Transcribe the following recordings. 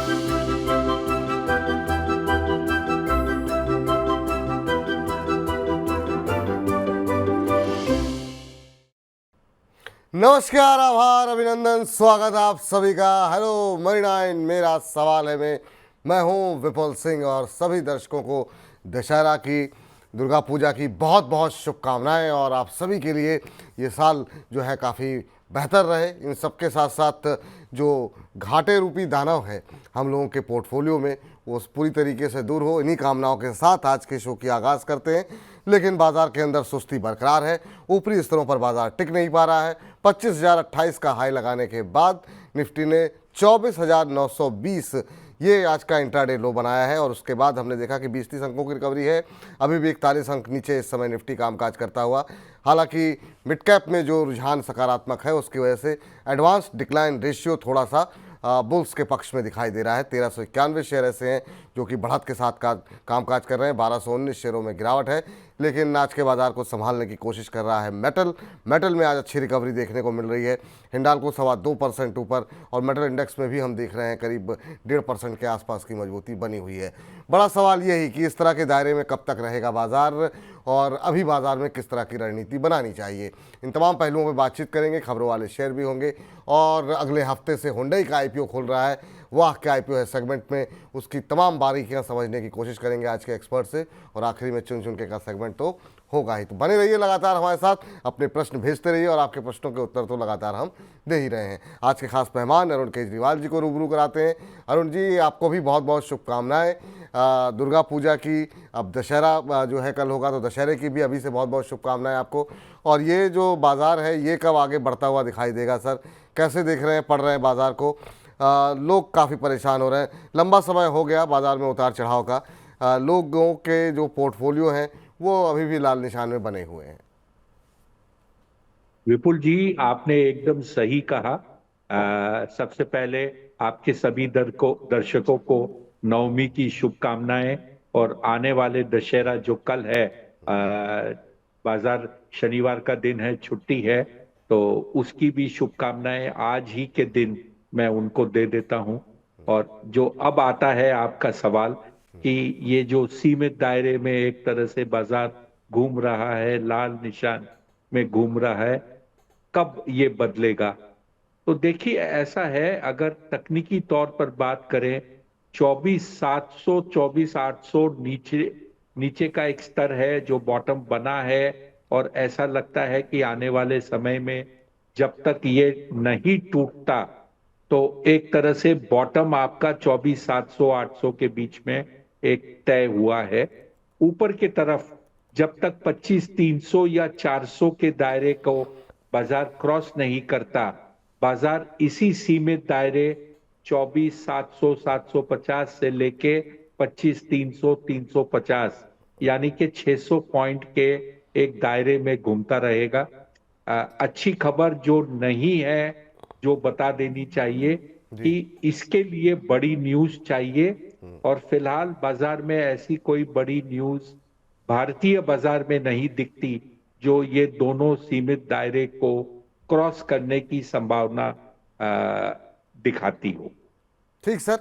नमस्कार, आभार, अभिनंदन, स्वागत आप सभी का। हेलो मनी 9 मेरा सवाल है मैं हूं विपुल सिंह और सभी दर्शकों को दशहरा की, दुर्गा पूजा की बहुत बहुत शुभकामनाएं। और आप सभी के लिए ये साल जो है काफ़ी बेहतर रहे। इन सबके साथ साथ जो घाटे रूपी दानव है हम लोगों के पोर्टफोलियो में, वो पूरी तरीके से दूर हो। इन्हीं कामनाओं के साथ आज के शो की आगाज़ करते हैं। लेकिन बाजार के अंदर सुस्ती बरकरार है, ऊपरी स्तरों पर बाजार टिक नहीं पा रहा है। 25,028 का हाई लगाने के बाद निफ्टी ने 24,920 ये आज का इंट्राडे लो बनाया है। और उसके बाद हमने देखा कि 20-30 अंकों की रिकवरी है। अभी भी 41 अंक नीचे इस समय निफ्टी कामकाज करता हुआ। हालांकि मिड कैप में जो रुझान सकारात्मक है उसकी वजह से एडवांस डिक्लाइन रेशियो थोड़ा सा बुल्स के पक्ष में दिखाई दे रहा है। 1391 शेयर ऐसे हैं जो कि बढ़त के साथ कामकाज कर रहे हैं। 1219 शेयरों में गिरावट है, लेकिन आज के बाजार को संभालने की कोशिश कर रहा है मेटल में आज अच्छी रिकवरी देखने को मिल रही है। हिंडाल्को 2.25% ऊपर और मेटल इंडेक्स में भी हम देख रहे हैं करीब 1.5% के आसपास की मजबूती बनी हुई है। बड़ा सवाल यही कि इस तरह के दायरे में कब तक रहेगा बाजार और अभी बाजार में किस तरह की रणनीति बनानी चाहिए, इन तमाम पहलुओं पर बातचीत करेंगे। खबरों वाले शेयर भी होंगे और अगले हफ्ते से हुंडई का आईपीओ खुल रहा है, वाह क्या आईपीओ है सेगमेंट में, उसकी तमाम बारीकियां समझने की कोशिश करेंगे आज के एक्सपर्ट से। और आखिरी में चुन के का सेगमेंट तो होगा ही। तो बने रहिए लगातार हमारे साथ, अपने प्रश्न भेजते रहिए और आपके प्रश्नों के उत्तर तो लगातार हम दे ही रहे हैं। आज के खास मेहमान अरुण केजरीवाल जी को रूबरू कराते हैं। अरुण जी, आपको भी बहुत बहुत शुभकामनाएं दुर्गा पूजा की। अब दशहरा जो है कल होगा, तो दशहरे की भी अभी से बहुत बहुत शुभकामनाएं आपको। और ये जो बाजार है ये कब आगे बढ़ता हुआ दिखाई देगा सर, कैसे देख रहे हैं, पढ़ रहे हैं बाजार को? लोग काफ़ी परेशान हो रहे हैं, लंबा समय हो गया बाजार में उतार चढ़ाव का। लोगों के जो पोर्टफोलियो हैं वो अभी भी लाल निशान में बने हुए हैं। विपुल जी, आपने एकदम सही कहा। सबसे पहले आपके सभी दर्शकों को नवमी की शुभकामनाएं और आने वाले दशहरा जो कल है, बाजार शनिवार का दिन है, छुट्टी है, तो उसकी भी शुभकामनाएं आज ही के दिन मैं उनको दे देता हूं। और जो अब आता है आपका सवाल कि ये जो सीमित दायरे में एक तरह से बाजार घूम रहा है, लाल निशान में घूम रहा है, कब ये बदलेगा? तो देखिए, ऐसा है, अगर तकनीकी तौर पर बात करें, 24,700 24,800 नीचे का एक स्तर है जो बॉटम बना है। और ऐसा लगता है कि आने वाले समय में जब तक ये नहीं टूटता तो एक तरह से बॉटम आपका 24,700 800 के बीच में एक तय हुआ है। ऊपर की तरफ जब तक 25,300 या 400 के दायरे को बाजार क्रॉस नहीं करता, बाजार इसी सीमित दायरे 24,700 750 से लेके 25,300 350 यानी कि 600 पॉइंट के एक दायरे में घूमता रहेगा। अच्छी खबर जो नहीं है, जो बता देनी चाहिए कि इसके लिए बड़ी न्यूज चाहिए। और फिलहाल बाजार में ऐसी कोई बड़ी न्यूज भारतीय बाजार में नहीं दिखती जो ये दोनों सीमित दायरे को क्रॉस करने की संभावना दिखाती हो। ठीक सर,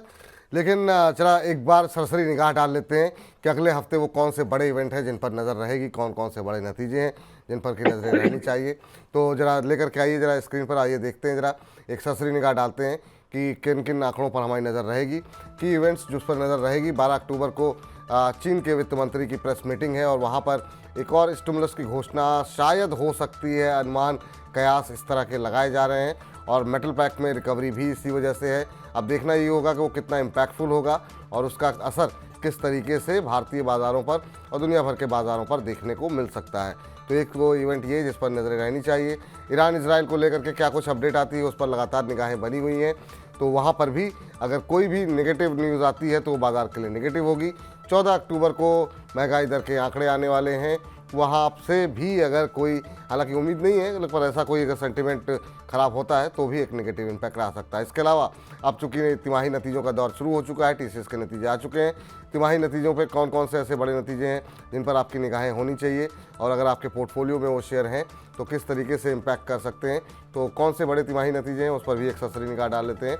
लेकिन चला एक बार सरसरी निगाह डाल लेते हैं कि अगले हफ्ते वो कौन से बड़े इवेंट हैं जिन पर नज़र रहेगी, कौन कौन से बड़े नतीजे हैं जिन पर की नज़रें रहनी चाहिए। तो जरा लेकर के आइए, जरा स्क्रीन पर आइए, देखते हैं, जरा एक सरसरी निगाह डालते हैं कि किन किन आंकड़ों पर हमारी नज़र रहेगी। की इवेंट्स जिस पर नज़र रहेगी, 12 अक्टूबर को चीन के वित्त मंत्री की प्रेस मीटिंग है और वहाँ पर एक और स्टिमुलस की घोषणा शायद हो सकती है। अनुमान कयास इस तरह के लगाए जा रहे हैं और मेटल पैक में रिकवरी भी इसी वजह से है। अब देखना ये होगा कि वो कितना इम्पैक्टफुल होगा और उसका असर किस तरीके से भारतीय बाज़ारों पर और दुनिया भर के बाज़ारों पर देखने को मिल सकता है। तो एक वो इवेंट ये जिस पर नज़रें रहनी चाहिए। ईरान इजराइल को लेकर के क्या कुछ अपडेट आती है उस पर लगातार निगाहें बनी हुई हैं, तो वहाँ पर भी अगर कोई भी नेगेटिव न्यूज़ आती है तो वो बाज़ार के लिए नेगेटिव होगी। 14 अक्टूबर को महंगाई दर के आंकड़े आने वाले हैं, वहाँ से भी अगर कोई, हालांकि उम्मीद नहीं है, लेकिन पर ऐसा कोई अगर सेंटिमेंट ख़राब होता है तो भी एक नेगेटिव इम्पैक्ट आ सकता है। इसके अलावा अब चूंकि तिमाही नतीजों का दौर शुरू हो चुका है, टीसीएस के नतीजे आ चुके हैं। तिमाही नतीजों पे कौन कौन से ऐसे बड़े नतीजे हैं जिन पर आपकी निगाहें होनी चाहिए और अगर आपके पोर्टफोलियो में वो शेयर हैं तो किस तरीके से इम्पैक्ट कर सकते हैं, तो कौन से बड़े तिमाही नतीजे हैं उस पर भी एक सरसरी निगाह डाल लेते हैं।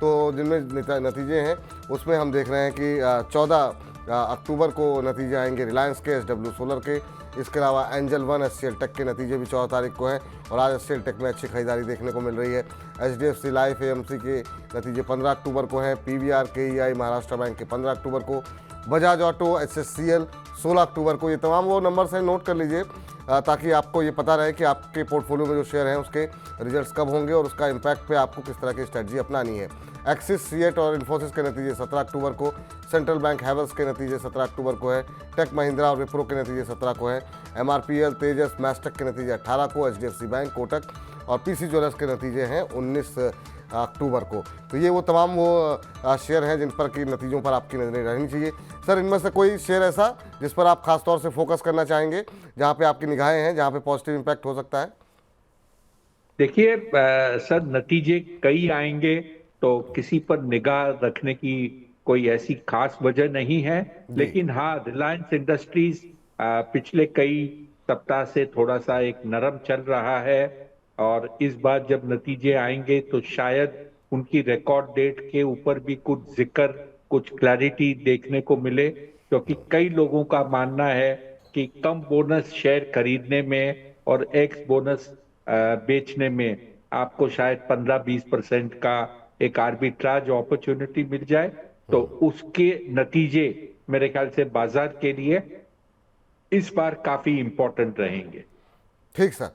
तो जिनमें नतीजे हैं उसमें हम देख रहे हैं कि 14 अक्टूबर को नतीजे आएंगे रिलायंस के, SW सोलर के। इसके अलावा एंजल वन HCL टेक के नतीजे भी 14 तारीख को हैं और आज HCL टेक में अच्छी खरीदारी देखने को मिल रही है। HDFC लाइफ AMC के नतीजे 15 अक्टूबर को हैं। PVR KEI महाराष्ट्र बैंक के 15 अक्टूबर को। बजाज ऑटो HSCL 16 अक्टूबर को। ये तमाम वो नंबर्स हैं, नोट कर लीजिए ताकि आपको ये पता रहे कि आपके पोर्टफोलियो में जो शेयर हैं उसके रिजल्ट्स कब होंगे और उसका इम्पैक्ट पे आपको किस तरह की स्ट्रेटजी अपनानी है। एक्सिस, सीएट और इन्फोसिस के नतीजे 17 अक्टूबर को। सेंट्रल बैंक हैवेल्स के नतीजे 17 अक्टूबर को है। टेक महिंद्रा और विप्रो के नतीजे 17 को हैं। MRPL, तेजस, मैस्टेक के नतीजे 18 को। HDFC बैंक, कोटक और PC ज्वेलर्स के नतीजे हैं 19 अक्टूबर को। तो ये वो तमाम वो शेयर हैं जिन पर की नतीजों पर आपकी नजरें रहनी चाहिए। सर, इनमें से कोई शेयर ऐसा जिस पर आप खास तौर से फोकस करना चाहेंगे, जहां पे आपकी निगाहें हैं, जहां पे पॉजिटिव इम्पैक्ट हो सकता है? देखिए सर, नतीजे कई आएंगे तो किसी पर निगाह रखने की कोई ऐसी खास वजह नहीं है, लेकिन हाँ, रिलायंस इंडस्ट्रीज पिछले कई सप्ताह से थोड़ा सा एक नरम चल रहा है और इस बार जब नतीजे आएंगे तो शायद उनकी रिकॉर्ड डेट के ऊपर भी कुछ जिक्र, कुछ क्लैरिटी देखने को मिले, क्योंकि कई लोगों का मानना है कि कम बोनस शेयर खरीदने में और एक्स बोनस बेचने में आपको शायद 15-20% का एक आर्बिट्राज अपॉर्चुनिटी मिल जाए, तो उसके नतीजे मेरे ख्याल से बाजार के लिए इस बार काफी इंपॉर्टेंट रहेंगे। ठीक सर,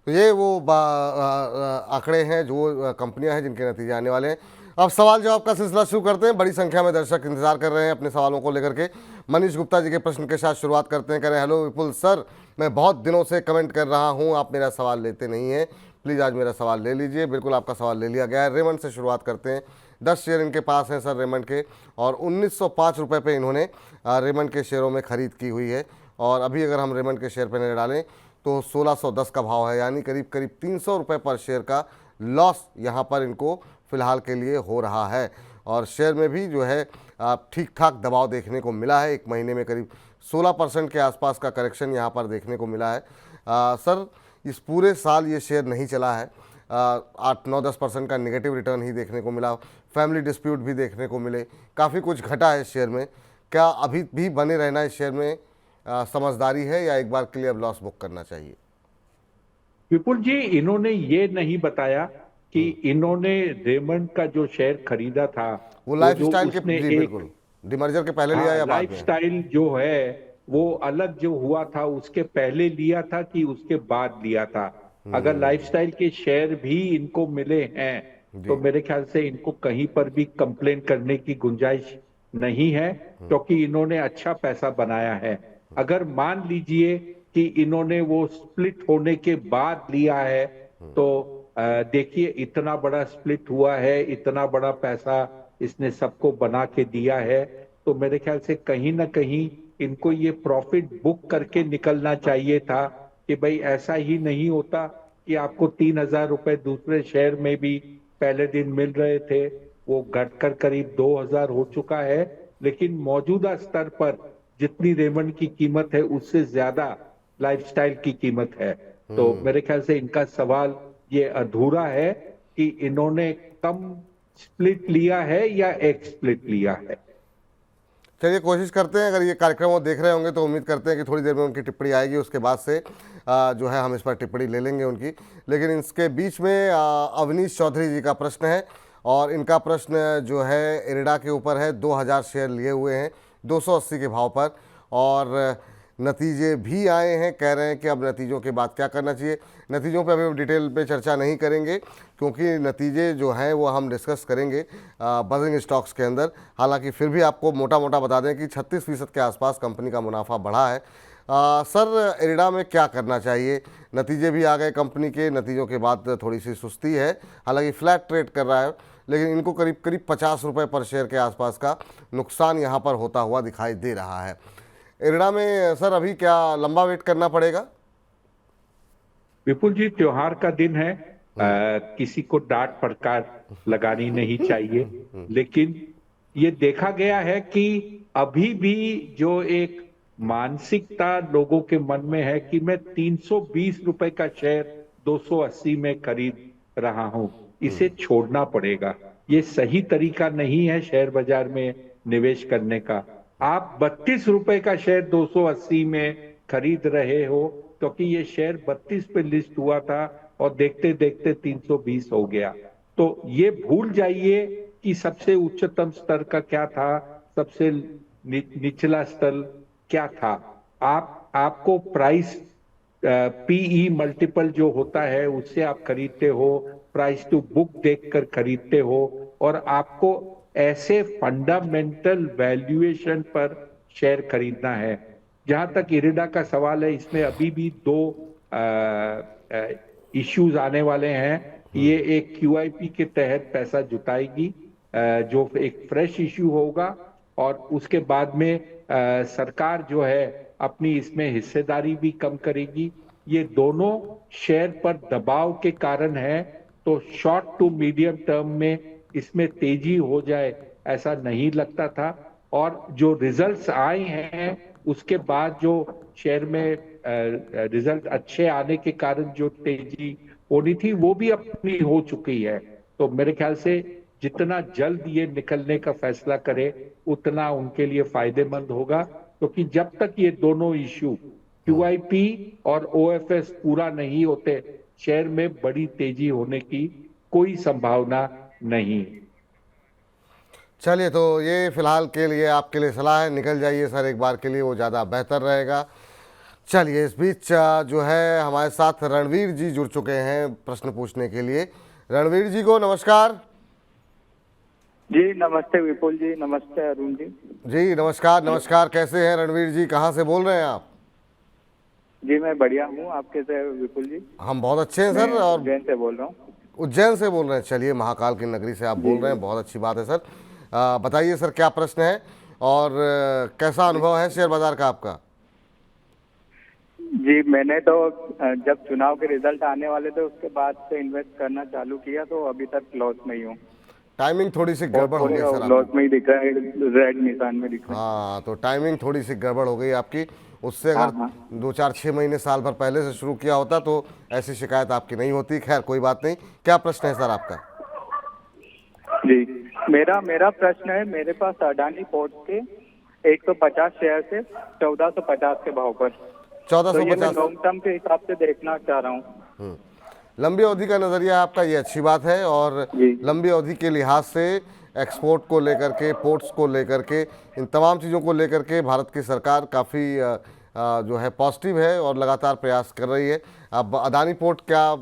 तो ये वो आंकड़े हैं जो कंपनियां हैं जिनके नतीजे आने वाले हैं। अब सवाल जवाब का सिलसिला शुरू करते हैं। बड़ी संख्या में दर्शक इंतजार कर रहे हैं अपने सवालों को लेकर के। मनीष गुप्ता जी के प्रश्न के साथ शुरुआत करते हैं। कह रहे हैं, हेलो विपुल सर, मैं बहुत दिनों से कमेंट कर रहा हूं, आप मेरा सवाल लेते नहीं हैं, प्लीज़ आज मेरा सवाल ले लीजिए। बिल्कुल आपका सवाल ले लिया गया है। रेमंड से शुरुआत करते हैं। 10 शेयर इनके पास हैं सर रेमंड के, और 1905 रुपये पे इन्होंने रेमंड के शेयरों में खरीद की हुई है। और अभी अगर हम रेमंड के शेयर पर नजर डालें तो 1610 का भाव है, यानी करीब करीब 300 रुपये पर शेयर का लॉस यहाँ पर इनको फिलहाल के लिए हो रहा है। और शेयर में भी जो है ठीक ठाक दबाव देखने को मिला है। एक महीने में करीब 16% के आसपास का करेक्शन यहाँ पर देखने को मिला है। सर, इस पूरे साल ये शेयर नहीं चला है, 8-9-10% का नेगेटिव रिटर्न ही देखने को मिला। फैमिली डिस्प्यूट भी देखने को मिले, काफ़ी कुछ घटा है शेयर में। क्या अभी भी बने रहना इस शेयर में समझदारी है, या एक बार के लिए अब लॉस बुक करना चाहिए? विपुल जी, इन्होंने ये नहीं बताया कि इन्होंने रेमंड का जो शेयर खरीदा था वो लाइफ जो स्टाइल के, उसने जी बिल्कुल, डिमर्जर के पहले लिया या बाद लाइफ में? स्टाइल जो है वो अलग जो हुआ था उसके पहले लिया था कि उसके बाद लिया था। अगर लाइफस्टाइल के शेयर भी इनको मिले हैं तो मेरे ख्याल से इनको कहीं पर भी कंप्लेन करने की गुंजाइश नहीं है, क्योंकि इन्होंने अच्छा पैसा बनाया है। अगर मान लीजिए कि इन्होंने वो स्प्लिट होने के बाद लिया है तो देखिए इतना बड़ा स्प्लिट हुआ है, इतना बड़ा पैसा इसने सबको बना के दिया है, तो मेरे ख्याल से कहीं ना कहीं इनको ये प्रॉफिट बुक करके निकलना चाहिए था कि भाई ऐसा ही नहीं होता कि आपको 3,000 रुपए दूसरे शेयर में भी पहले दिन मिल रहे थे, वो घटकर करीब 2,000 हो चुका है। लेकिन मौजूदा स्तर पर जितनी रेमंड की कीमत है उससे ज्यादा लाइफस्टाइल की कीमत है, तो मेरे ख्याल से इनका सवाल ये अधूरा है कि इन्होंने कम स्प्लिट लिया है या एक स्प्लिट लिया है। चलिए कोशिश करते हैं, अगर ये कार्यक्रम वो देख रहे होंगे तो उम्मीद करते हैं कि थोड़ी देर में उनकी टिप्पणी आएगी, उसके बाद से जो है हम इस पर टिप्पणी ले लेंगे उनकी। लेकिन इसके बीच में अवनीश चौधरी जी का प्रश्न है, और इनका प्रश्न जो है इरिडा के ऊपर है। 2000 शेयर लिए हुए हैं 280 के भाव पर, और नतीजे भी आए हैं। कह रहे हैं कि अब नतीजों के बाद क्या करना चाहिए। नतीजों पे अभी हम डिटेल पे चर्चा नहीं करेंगे, क्योंकि नतीजे जो हैं वो हम डिस्कस करेंगे बजिंग स्टॉक्स के अंदर। हालांकि फिर भी आपको मोटा मोटा बता दें कि 36% के आसपास कंपनी का मुनाफा बढ़ा है। सर, इरिडा में क्या करना चाहिए? नतीजे भी आ गए कंपनी के, नतीजों के बाद थोड़ी सी सुस्ती है, हालांकि फ्लैट ट्रेड कर रहा है, लेकिन इनको करीब करीब 50 रुपये पर शेयर के आसपास का नुकसान यहाँ पर होता हुआ दिखाई दे रहा है। इरिडा में सर अभी क्या लंबा वेट करना पड़ेगा? विपुल जी, त्योहार का दिन है, किसी को डांट फटकार लगानी नहीं चाहिए, लेकिन ये देखा गया है कि अभी भी जो एक मानसिकता लोगों के मन में है कि मैं 320 रुपए का शेयर 280 में खरीद रहा हूं, इसे छोड़ना पड़ेगा। ये सही तरीका नहीं है शेयर बाजार में निवेश करने का। आप 32 रुपए का शेयर 280 में खरीद रहे हो, क्योंकि ये शेयर 32 पे लिस्ट हुआ था और देखते देखते 320 हो गया। तो ये भूल जाइए कि सबसे उच्चतम स्तर का क्या था, सबसे निचला स्तर क्या था। आपको प्राइस पीई मल्टीपल जो होता है उससे आप खरीदते हो, प्राइस टू बुक देखकर खरीदते हो, और आपको ऐसे फंडामेंटल वैल्यूएशन पर शेयर खरीदना है। जहां तक इरिडा का सवाल है, इसमें अभी भी दो इश्यूज आने वाले हैं। ये एक क्यूआईपी के तहत पैसा जुटाएगी, जो एक फ्रेश इश्यू होगा, और उसके बाद में सरकार जो है अपनी इसमें हिस्सेदारी भी कम करेगी। ये दोनों शेयर पर दबाव के कारण है। तो शॉर्ट टू मीडियम टर्म में इसमें तेजी हो जाए ऐसा नहीं लगता था, और जो रिजल्ट्स आए हैं उसके बाद जो शेयर में रिजल्ट अच्छे आने के कारण जो तेजी होनी थी वो भी अपनी हो चुकी है। तो मेरे ख्याल से जितना जल्द ये निकलने का फैसला करे उतना उनके लिए फायदेमंद होगा, क्योंकि जब तक ये दोनों इश्यू क्यूआईपी और ओएफएस पूरा नहीं होते, शेयर में बड़ी तेजी होने की कोई संभावना नहीं। चलिए, तो ये फिलहाल के लिए आपके लिए सलाह है, निकल जाइए सर एक बार के लिए, वो ज़्यादा बेहतर रहेगा। चलिए, इस बीच जो है हमारे साथ रणवीर जी जुड़ चुके हैं प्रश्न पूछने के लिए। रणवीर जी को नमस्कार। जी नमस्ते विपुल जी, नमस्ते अरुण जी। जी नमस्कार। नमस्कार, कैसे हैं रणवीर जी, कहाँ से बोल रहे हैं आप? जी मैं बढ़िया हूँ, आप कैसे हैं विपुल जी? हम बहुत अच्छे हैं सर। और उज्जैन से बोल रहा हूँ। उज्जैन से बोल रहे हैं, चलिए महाकाल की नगरी से आप बोल रहे हैं, बहुत अच्छी बात है सर। बताइए सर क्या प्रश्न है और कैसा अनुभव है शेयर बाजार का आपका? जी मैंने तो जब चुनाव के रिजल्ट आने वाले थे उसके बाद से इन्वेस्ट करना चालू किया, तो अभी तक लॉस में ही हूँ। टाइमिंग थोड़ी सी गड़बड़ हो गई सर लॉस में ही दिख रहा है, रेड निशान में दिख रहा है। हाँ, तो टाइमिंग थोड़ी सी गड़बड़ हो गई आपकी। उससे अगर 2-4-6 महीने साल भर पहले से शुरू किया होता तो ऐसी शिकायत आपकी नहीं होती। खैर कोई बात नहीं। क्या प्रश्न है सर आपका? जी मेरा प्रश्न है, मेरे पास अडानी पोर्ट्स के 150 शेयर से 1450 के भाव पर, तो ये मैं 1450। लॉन्ग टर्म के हिसाब से देखना चाह रहा हूँ। लंबी अवधि का नज़रिया आपका, ये अच्छी बात है। और जी। लंबी अवधि के लिहाज से एक्सपोर्ट को लेकर के, पोर्ट्स को लेकर के, इन तमाम चीज़ों को लेकर के भारत की सरकार काफ़ी जो है पॉजिटिव है और लगातार प्रयास कर रही है। अब अदानी पोर्ट क्या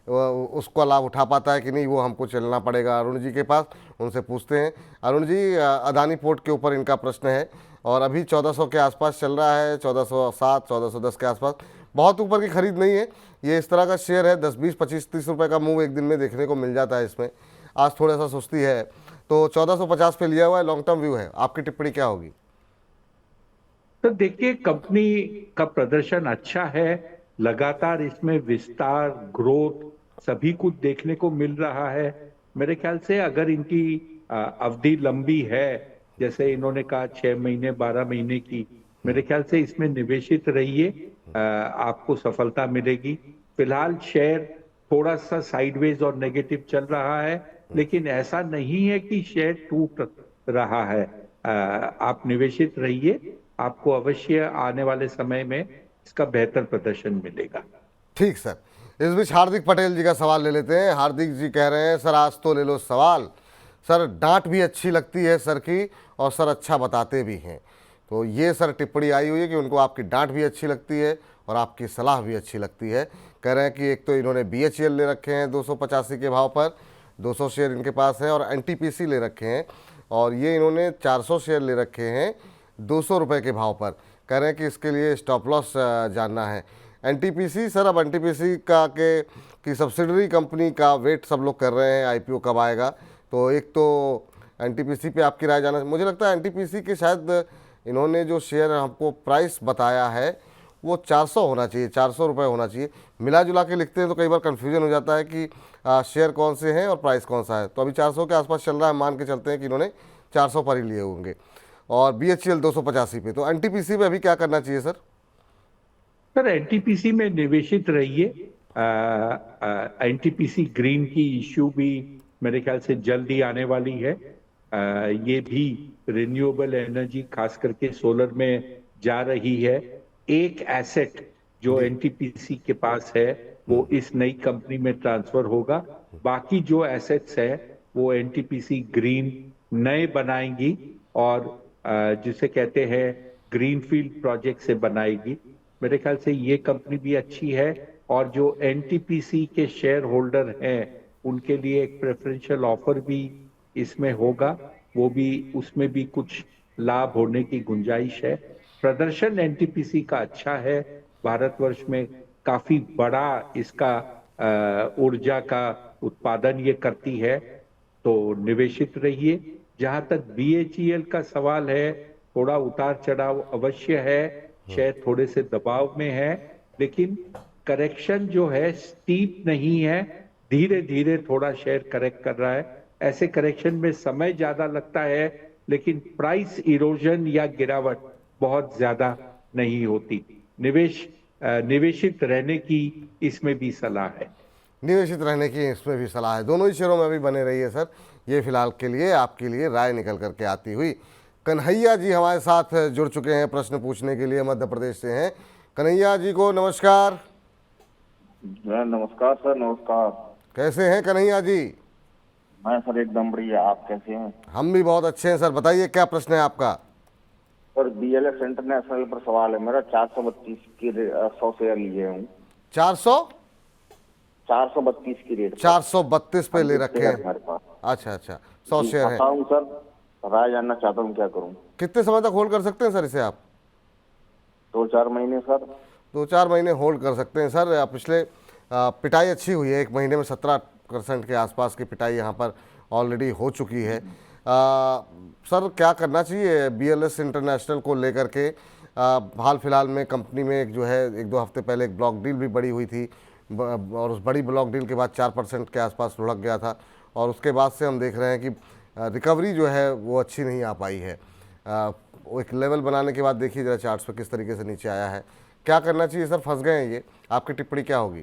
उसका लाभ उठा पाता है कि नहीं, वो हमको चलना पड़ेगा अरुण जी के पास, उनसे पूछते हैं। अरुण जी, अदानी पोर्ट के ऊपर इनका प्रश्न है और अभी 1400 के आसपास चल रहा है, 1407, 1410 के आसपास। बहुत ऊपर की खरीद नहीं है, ये इस तरह का शेयर है। 10, 20, 25, 30 रुपये का मूव एक दिन में देखने को मिल जाता है इसमें। आज थोड़ा सा सुस्ती है, तो 1450 पे लिया हुआ है, लॉन्ग टर्म व्यू है। आपकी टिप्पणी क्या होगी? तो देखिए, कंपनी का प्रदर्शन अच्छा है, लगातार इसमें विस्तार, ग्रोथ सभी कुछ देखने को मिल रहा है। मेरे ख्याल से अगर इनकी अवधि लंबी है, जैसे इन्होंने कहा 6 महीने 12 महीने की, मेरे ख्याल से इसमें निवेशित रहिए, आपको सफलता मिलेगी। फिलहाल शेयर थोड़ा सा साइडवेज और नेगेटिव चल रहा है, लेकिन ऐसा नहीं है कि शेयर टूट रहा है। आप निवेशित रहिए, आपको अवश्य आने वाले समय में इसका बेहतर प्रदर्शन मिलेगा। ठीक सर। इस बीच हार्दिक पटेल जी का सवाल ले लेते हैं। हार्दिक जी कह रहे हैं, सर आज तो ले लो सवाल। सर डांट भी अच्छी लगती है सर की, और सर अच्छा बताते भी हैं। तो ये सर टिप्पणी आई हुई है कि उनको आपकी डांट भी अच्छी लगती है और आपकी सलाह भी अच्छी लगती है। कह रहे हैं कि एक तो इन्होंने BHEL ले रखे हैं 285 के भाव पर, 200 शेयर इनके पास हैं, और NTPC ले रखे हैं, और ये इन्होंने 400 शेयर ले रखे हैं 200 रुपये के भाव पर। कह रहे हैं कि इसके लिए स्टॉप लॉस जानना है। NTPC सर, अब NTPC का की सब्सिडरी कंपनी का वेट सब लोग कर रहे हैं, IPO कब आएगा। तो एक तो NTPC पे आपकी राय जानना, मुझे लगता है NTPC के शायद इन्होंने जो शेयर हमको प्राइस बताया है वो 400 होना चाहिए, 400 रुपये होना चाहिए। मिला जुला के लिखते हैं तो कई बार कन्फ्यूजन हो जाता है कि शेयर कौन से हैं और प्राइस कौन सा है। तो अभी 400 के आसपास चल रहा है, मान के चलते हैं कि इन्होंने 400 पर ही लिए होंगे, और BHEL 285 पे। तो NTPC पे अभी क्या करना चाहिए सर? सर NTPC में निवेशित रहिए। NTPC ग्रीन की इश्यू भी मेरे ख्याल से जल्द ही आने वाली है। ये भी रिन्यूएबल एनर्जी खास करके सोलर में जा रही है। एक एसेट जो एनटीपीसी के पास है वो इस नई कंपनी में ट्रांसफर होगा। बाकी जो एसेट्स है वो एनटीपीसी ग्रीन नए बनाएंगी और जिसे कहते हैं ग्रीनफील्ड प्रोजेक्ट से बनाएगी। मेरे ख्याल से ये कंपनी भी अच्छी है और जो एनटीपीसी के शेयर होल्डर हैं उनके लिए एक प्रेफरेंशियल ऑफर भी इसमें होगा, वो भी उसमें भी कुछ लाभ होने की गुंजाइश है। प्रदर्शन एनटीपीसी का अच्छा है, भारतवर्ष में काफी बड़ा इसका ऊर्जा का उत्पादन ये करती है, तो निवेशित रहिए। जहां तक बीएचईएल का सवाल है, थोड़ा उतार चढ़ाव अवश्य है, शेयर थोड़े से दबाव में है, लेकिन करेक्शन जो है स्टीप नहीं है, धीरे धीरे थोड़ा शेयर करेक्ट कर रहा है। ऐसे करेक्शन में समय ज्यादा लगता है, लेकिन प्राइस इरोजन या गिरावट बहुत ज्यादा नहीं होती। निवेशित रहने की इसमें भी सलाह है। निवेशित रहने की इसमें भी सलाह है। दोनों ही शेयरों में अभी बने रहिए सर। ये फिलहाल के लिए आपके लिए राय निकल करके आती हुई। कन्हैया जी हमारे साथ जुड़ चुके हैं प्रश्न पूछने के लिए, मध्य प्रदेश से हैं। कन्हैया जी को नमस्कार। नमस्कार सर, नमस्कार। कैसे हैं कन्हैया जी? मैं सर एकदम बढ़िया, आप कैसे हैं? हम भी बहुत अच्छे हैं सर। बताइए क्या प्रश्न है आपका? सर बीएलएस इंटरनेशनल पर सवाल है मेरा। 432 की 100 शेयर लिए हूँ। 432 की रेट 432 पे ले रखे हैं। हमारे पास। अच्छा 100 शेयर है। बताऊँ सर, राय जानना चाहता हूँ, क्या करूँ? कितने समय तक होल्ड कर सकते हैं सर इसे आप? 2-4 महीने सर। 2-4 महीने होल्ड कर सकते हैं सर। पिछले पिटाई अच्छी हुई है, एक महीने में 17% के आसपास की पिटाई यहाँ पर ऑलरेडी हो चुकी है। सर क्या करना चाहिए बीएलएस इंटरनेशनल को लेकर के? हाल फिलहाल में कंपनी में एक जो है 1-2 हफ्ते पहले एक ब्लॉक डील भी बड़ी हुई थी और उस बड़ी ब्लॉक डील के बाद 4% के आसपास लुढ़क गया था और उसके बाद से हम देख रहे हैं कि रिकवरी जो है वो अच्छी नहीं आ पाई है। वो एक लेवल बनाने के बाद देखिए जरा चार्ट्स पे किस तरीके से नीचे आया है। क्या करना चाहिए सर? फंस गए हैं ये, आपकी टिप्पणी क्या होगी?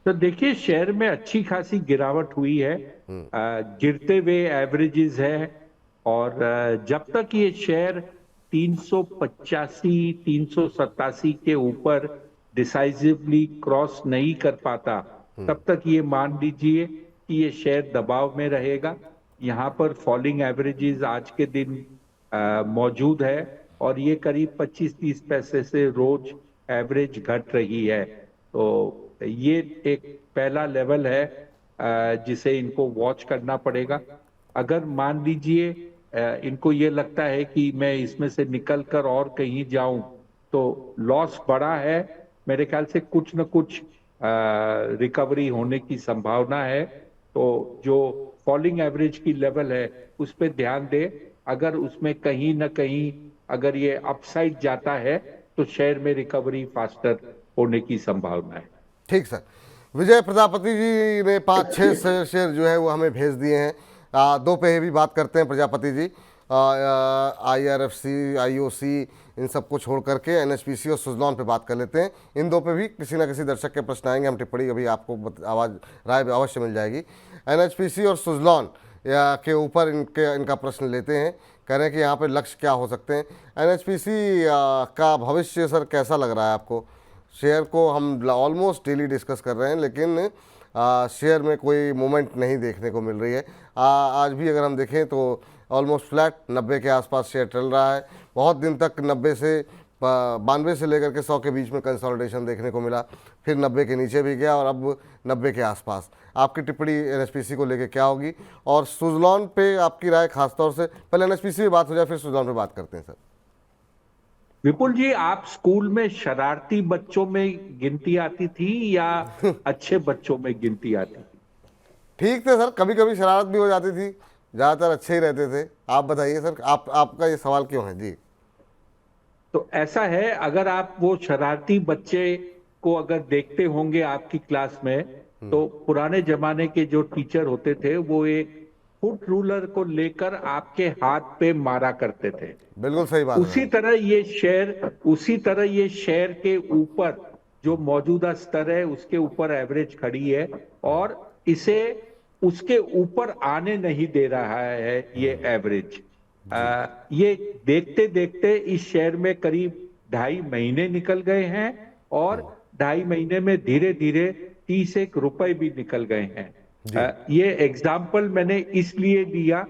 तो देखिए शेयर में अच्छी खासी गिरावट हुई है, गिरते हुए एवरेजेस है और जब तक ये शेयर 385 387 के ऊपर डिसाइसिवली क्रॉस नहीं कर पाता तब तक ये मान लीजिए कि ये शेयर दबाव में रहेगा। यहाँ पर फॉलिंग एवरेजेस आज के दिन मौजूद है और ये करीब 25-30 पैसे से रोज एवरेज घट रही है। तो ये एक पहला लेवल है जिसे इनको वॉच करना पड़ेगा। अगर मान लीजिए इनको ये लगता है कि मैं इसमें से निकल कर और कहीं जाऊं तो लॉस बड़ा है, मेरे ख्याल से कुछ न कुछ रिकवरी होने की संभावना है। तो जो फॉलिंग एवरेज की लेवल है उस पर ध्यान दे। अगर उसमें कहीं ना कहीं अगर ये अपसाइड जाता है तो शेयर में रिकवरी फास्टर होने की संभावना है। ठीक सर। विजय प्रजापति जी ने 5-6 शेयर जो है वो हमें भेज दिए हैं। 2 पे भी बात करते हैं प्रजापति जी। IRFC, IOC इन सबको छोड़ करके NHPC और सुजलॉन पे बात कर लेते हैं। इन 2 पे भी किसी न किसी दर्शक के प्रश्न आएंगे, हम टिप्पणी अभी आपको आवाज़ राय अवश्य मिल जाएगी। NHPC और सुजलॉन के ऊपर इनका प्रश्न लेते हैं। कह रहे हैं कि यहाँ पे लक्ष्य क्या हो सकते हैं? NHPC का भविष्य सर कैसा लग रहा है आपको? शेयर को हम ऑलमोस्ट डेली डिस्कस कर रहे हैं लेकिन शेयर में कोई मूवमेंट नहीं देखने को मिल रही है। आज भी अगर हम देखें तो ऑलमोस्ट फ्लैट 90 के आसपास शेयर चल रहा है। बहुत दिन तक 92 से लेकर के 100 के बीच में कंसोलिडेशन देखने को मिला, फिर 90 के नीचे भी गया और अब 90 के आसपास। आपकी टिप्पणी NHPC को लेकर क्या होगी? और सुजलॉन पे आपकी राय खासतौर से? पहले NHPC पे बात हो जाए फिर सुजलॉन पे बात करते हैं सर। विपुल जी, आप स्कूल में शरारती बच्चों में गिनती आती थी या अच्छे बच्चों में गिनती आती थी? ठीक थे सर, कभी कभी शरारत भी हो जाती थी, ज़्यादातर अच्छे ही रहते थे। आप बताइए सर, आपका ये सवाल क्यों है जी? तो ऐसा है, अगर आप वो शरारती बच्चे को अगर देखते होंगे आपकी क्लास में, तो पुराने जमाने के जो टीचर होते थे वो एक फुट रूलर को लेकर आपके हाथ पे मारा करते थे। बिल्कुल सही बात है। उसी तरह ये शेयर के ऊपर जो मौजूदा स्तर है उसके ऊपर एवरेज खड़ी है और इसे उसके ऊपर आने नहीं दे रहा है ये एवरेज। ये देखते देखते इस शेयर में करीब 2.5 महीने निकल गए हैं और 2.5 महीने में धीरे धीरे 30 रुपए भी निकल गए हैं। ये एग्जाम्पल मैंने इसलिए दिया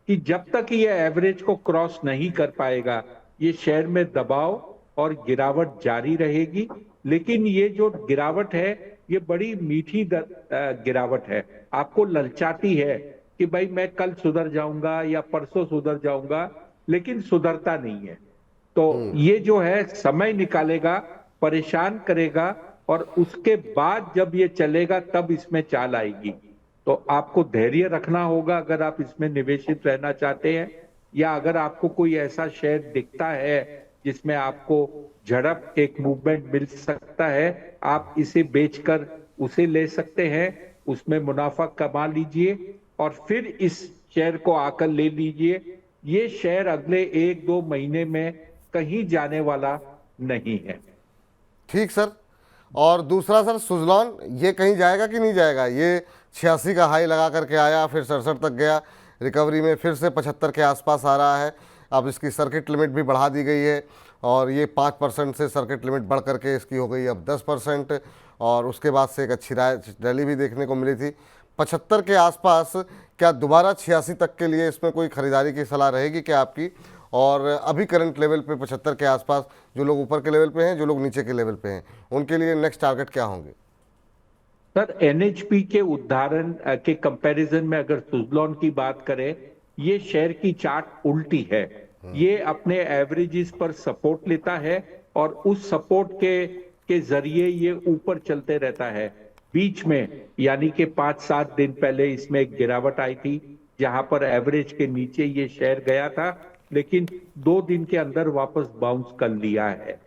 कि जब तक ये एवरेज को क्रॉस नहीं कर पाएगा ये शेयर में दबाव और गिरावट जारी रहेगी। लेकिन ये जो गिरावट है ये बड़ी मीठी गिरावट है, आपको ललचाती है कि भाई मैं कल सुधर जाऊंगा या परसों सुधर जाऊंगा, लेकिन सुधरता नहीं है। तो ये जो है समय निकालेगा, परेशान करेगा और उसके बाद जब ये चलेगा तब इसमें चाल आएगी। तो आपको धैर्य रखना होगा अगर आप इसमें निवेशित रहना चाहते हैं, या अगर आपको कोई ऐसा शेयर दिखता है जिसमें आपको झड़प एक मूवमेंट मिल सकता है, आप इसे बेचकर उसे ले सकते हैं, उसमें मुनाफा कमा लीजिए और फिर इस शेयर को आकर ले लीजिए। ये शेयर अगले 1-2 महीने में कहीं जाने वाला नहीं है। ठीक सर। और दूसरा सर, सुजलॉन ये कहीं जाएगा कि नहीं जाएगा? ये 86 का हाई लगा करके आया, फिर 67 तक गया, रिकवरी में फिर से 75 के आसपास आ रहा है। अब इसकी सर्किट लिमिट भी बढ़ा दी गई है और ये 5% से सर्किट लिमिट बढ़ करके इसकी हो गई अब 10%। और उसके बाद से एक अच्छी रैली भी देखने को मिली थी 75 के आसपास। क्या दोबारा 86 तक के लिए इसमें कोई खरीदारी की सलाह रहेगी क्या आपकी? और अभी करंट लेवल पे 75 के आसपास जो लोग ऊपर के लेवल पे हैं, जो लोग नीचे के लेवल पे हैं, उनके लिए नेक्स्ट टारगेट क्या होंगे? सर, एनएचपी के उदाहरण के कंपैरिजन में अगर सुजलॉन की बात करें, ये शेयर की चार्ट उल्टी है। ये अपने एवरेजेस पर सपोर्ट लेता है और उस सपोर्ट के जरिए ये ऊपर चलते रहता है। बीच में यानी कि 5-7 दिन पहले इसमें एक गिरावट आई थी जहां पर एवरेज के नीचे ये शेयर गया था, लेकिन 2 दिन के अंदर वापस बाउंस कर लिया है।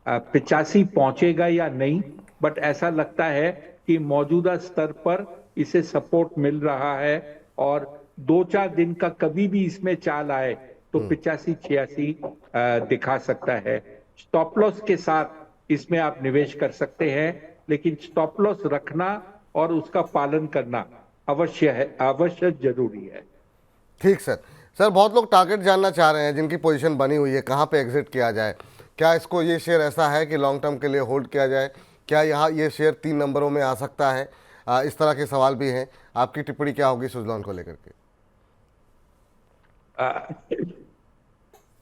85 पहुंचेगा या नहीं, बट ऐसा लगता है कि मौजूदा स्तर पर इसे सपोर्ट मिल रहा है और 2-4 दिन का कभी भी इसमें चाल आए तो 85-86 दिखा सकता है। स्टॉप लॉस के साथ इसमें आप निवेश कर सकते हैं, लेकिन स्टॉप लॉस रखना और उसका पालन करना अवश्य जरूरी है। ठीक सर। सर, बहुत लोग टारगेट जानना चाह रहे हैं, जिनकी पोजीशन बनी हुई है, कहाँ पे एग्जिट किया जाए? क्या इसको ये शेयर ऐसा है कि लॉन्ग टर्म के लिए होल्ड किया जाए? क्या यहाँ ये शेयर 3 नंबरों में आ सकता है? इस तरह के सवाल भी हैं। आपकी टिप्पणी क्या होगी सुजलॉन को लेकर के?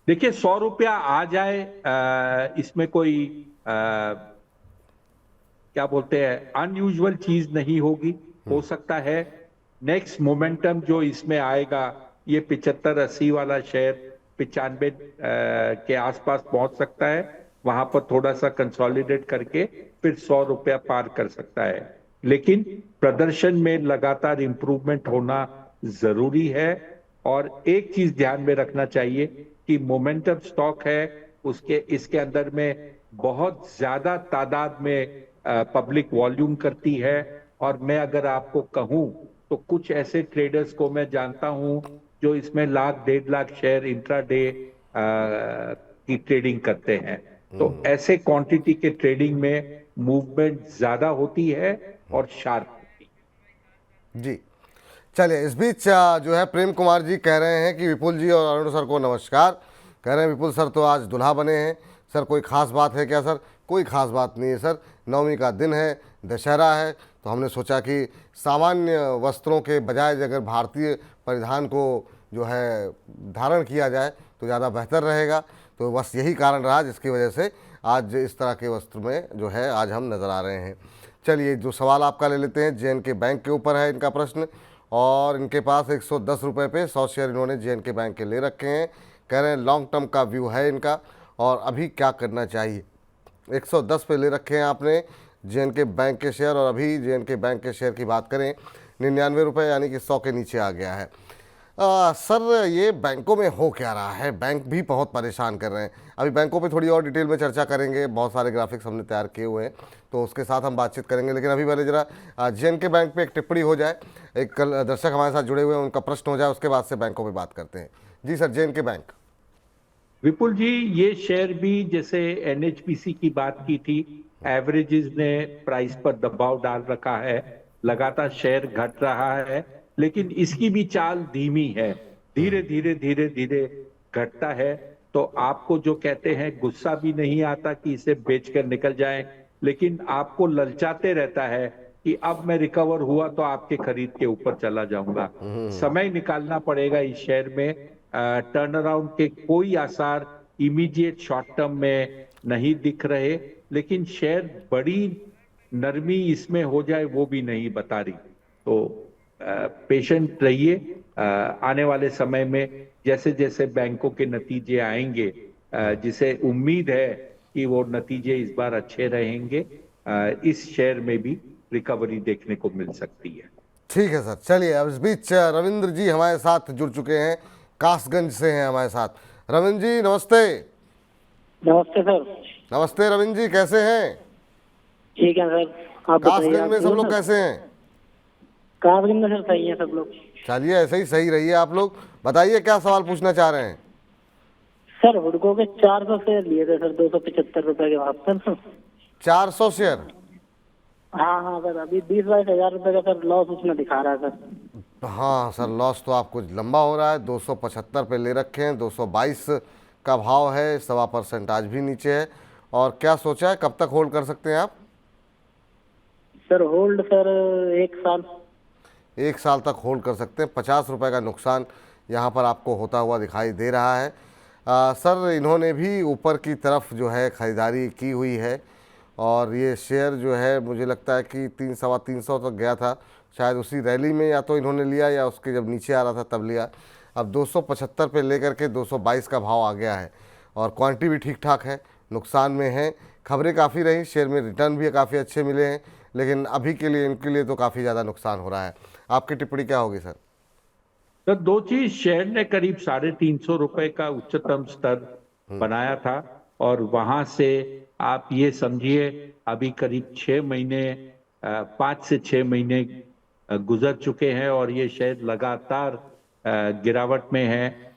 देखिए, 100 रुपया आ जाए, इसमें कोई क्या बोलते हैं अनयूजुअल चीज नहीं होगी। हो सकता है नेक्स्ट मोमेंटम जो इसमें आएगा ये 75-80 वाला शेयर 95 के आसपास पहुंच सकता है, वहां पर थोड़ा सा कंसोलिडेट करके फिर 100 रुपया पार कर सकता है। लेकिन प्रदर्शन में लगातार इंप्रूवमेंट होना जरूरी है और एक चीज ध्यान में रखना चाहिए कि मोमेंटम स्टॉक है, इसके अंदर में बहुत ज्यादा तादाद में पब्लिक वॉल्यूम करती है। और मैं अगर आपको कहूं तो कुछ ऐसे ट्रेडर्स को मैं जानता हूं जो इसमें 1-1.5 लाख शेयर इंट्राडे की ट्रेडिंग करते हैं। तो ऐसे क्वांटिटी के ट्रेडिंग में मूवमेंट ज्यादा होती है और शार्प होती है। जी चलिए, इस बीच जो है प्रेम कुमार जी कह रहे हैं कि विपुल जी और अरुण सर को नमस्कार। कह रहे हैं विपुल सर तो आज दुल्हा बने हैं, सर कोई ख़ास बात है क्या? सर कोई ख़ास बात नहीं है सर, नवमी का दिन है, दशहरा है, तो हमने सोचा कि सामान्य वस्त्रों के बजाय अगर भारतीय परिधान को जो है धारण किया जाए तो ज़्यादा बेहतर रहेगा। तो बस यही कारण रहा जिसकी वजह से आज इस तरह के वस्त्र में जो है आज हम नज़र आ रहे हैं। चलिए, जो सवाल आपका ले लेते हैं, JNK बैंक के ऊपर है इनका प्रश्न और इनके पास 110 रुपये पे 100 शेयर इन्होंने JNK बैंक के ले रखे हैं। कह रहे हैं लॉन्ग टर्म का व्यू है इनका और अभी क्या करना चाहिए। 110 पे ले रखे हैं आपने JNK बैंक के शेयर और अभी JNK बैंक के शेयर की बात करें 99 रुपये, यानी कि 100 के नीचे आ गया है। सर, ये बैंकों में हो क्या रहा है? बैंक भी बहुत परेशान कर रहे हैं। अभी बैंकों पे थोड़ी और डिटेल में चर्चा करेंगे, बहुत सारे ग्राफिक्स हमने तैयार किए हुए हैं तो उसके साथ हम बातचीत करेंगे। लेकिन अभी पहले जरा JNK बैंक पे एक टिप्पणी हो जाए, एक दर्शक हमारे साथ जुड़े हुए हैं, उनका प्रश्न हो जाए, उसके बाद से बैंकों पर बात करते हैं। जी सर, JNK बैंक। विपुल जी, ये शेयर भी जैसे NHPC की बात की थी, एवरेजेस ने प्राइस पर दबाव डाल रखा है, लगातार शेयर घट रहा है, लेकिन इसकी भी चाल धीमी है, धीरे धीरे धीरे धीरे घटता है। तो आपको जो कहते हैं गुस्सा भी नहीं आता कि इसे बेचकर निकल जाएं, लेकिन आपको ललचाते रहता है कि अब मैं रिकवर हुआ तो आपके खरीद के ऊपर चला जाऊंगा। समय निकालना पड़ेगा इस शेयर में। टर्न अराउंड के कोई आसार इमीडिएट शॉर्ट टर्म में नहीं दिख रहे, लेकिन शेयर बड़ी नरमी इसमें हो जाए वो भी नहीं बता रही। तो पेशेंट रहिए। आने वाले समय में जैसे जैसे बैंकों के नतीजे आएंगे, जिसे उम्मीद है कि वो नतीजे इस बार अच्छे रहेंगे, इस शेयर में भी रिकवरी देखने को मिल सकती है। ठीक है सर, चलिए अब इस बीच रविंद्र जी हमारे साथ जुड़ चुके हैं, कासगंज से हैं हमारे साथ। रविंद्र जी नमस्ते। नमस्ते सर। नमस्ते रविंद्र जी, कैसे हैं? ठीक है सर, आप बताइए। कासगंज में सब लोग सर? कैसे हैं? कासगंज में सर सही है सब लोग। चलिए ऐसे ही सही रहिए आप लोग। बताइए क्या सवाल पूछना चाह रहे हैं? सर हुडको के 400 शेयर लिए थे सर, 275 रुपए के भाव पर सर। 400 शेयर? हाँ हाँ सर, अभी 20-22 हजार रुपए का सर लॉस उसमें दिखा रहा है सर। हाँ सर, लॉस तो आपको लंबा हो रहा है। 275 पे ले रखे हैं, 222 का भाव है, 1.25% आज भी नीचे है। और क्या सोचा है, कब तक होल्ड कर सकते हैं आप? सर होल्ड सर 1 साल। 1 साल तक होल्ड कर सकते हैं। 50 रुपये का नुकसान यहाँ पर आपको होता हुआ दिखाई दे रहा है। सर इन्होंने भी ऊपर की तरफ जो है ख़रीदारी की हुई है, और ये शेयर जो है मुझे लगता है कि 300-325 तक गया था, शायद उसी रैली में या तो इन्होंने लिया या उसके जब नीचे आ रहा था तब लिया। अब 275 पे लेकर के 222 का भाव आ गया है, और क्वांटिटी भी ठीक ठाक है, नुकसान में है। खबरें काफ़ी रही, शेयर में रिटर्न भी काफ़ी अच्छे मिले हैं, लेकिन अभी के लिए इनके लिए तो काफ़ी ज़्यादा नुकसान हो रहा है। आपकी टिप्पणी क्या होगी सर? तो दो चीज, शेयर ने करीब 350 रुपए का उच्चतम स्तर बनाया था, और वहां से आप ये समझिए अभी करीब 6 महीने 5 से 6 महीने गुजर चुके हैं, और ये शेयर लगातार गिरावट में है।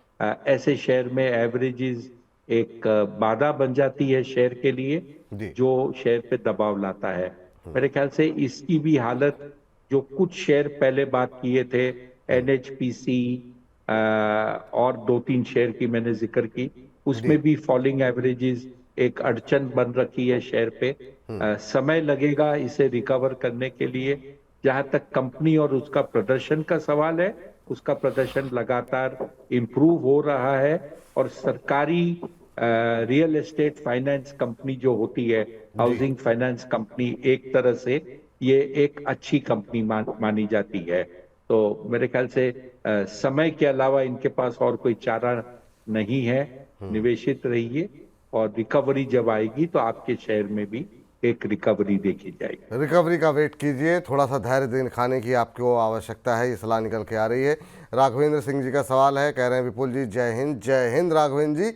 ऐसे शेयर में एवरेजेस एक बाधा बन जाती है शेयर के लिए, जो शेयर पे दबाव लाता है। मेरे ख्याल से इसकी भी हालत, जो कुछ शेयर पहले बात किए थे, NHPC और 2-3 शेयर की मैंने जिक्र की, उसमें भी फॉलिंग एवरेजेस एक अड़चन बन रखी है शेयर पे। समय लगेगा इसे रिकवर करने के लिए। जहां तक कंपनी और उसका प्रदर्शन का सवाल है, उसका प्रदर्शन लगातार इंप्रूव हो रहा है, और सरकारी रियल एस्टेट फाइनेंस कंपनी जो होती है, हाउसिंग फाइनेंस कंपनी, एक तरह से ये एक अच्छी कंपनी मानी जाती है। तो मेरे ख्याल से समय के अलावा इनके पास और कोई चारा नहीं है। निवेशित रहिए, और रिकवरी जब आएगी तो आपके शेयर में भी एक रिकवरी देखी जाएगी। रिकवरी का वेट कीजिए, थोड़ा सा धैर्य दिखाने की आपको आवश्यकता है, ये सलाह निकल के आ रही है। राघवेंद्र सिंह जी का सवाल है, कह रहे हैं विपुल जी जय हिंद। जय हिंद राघवेंद्र जी।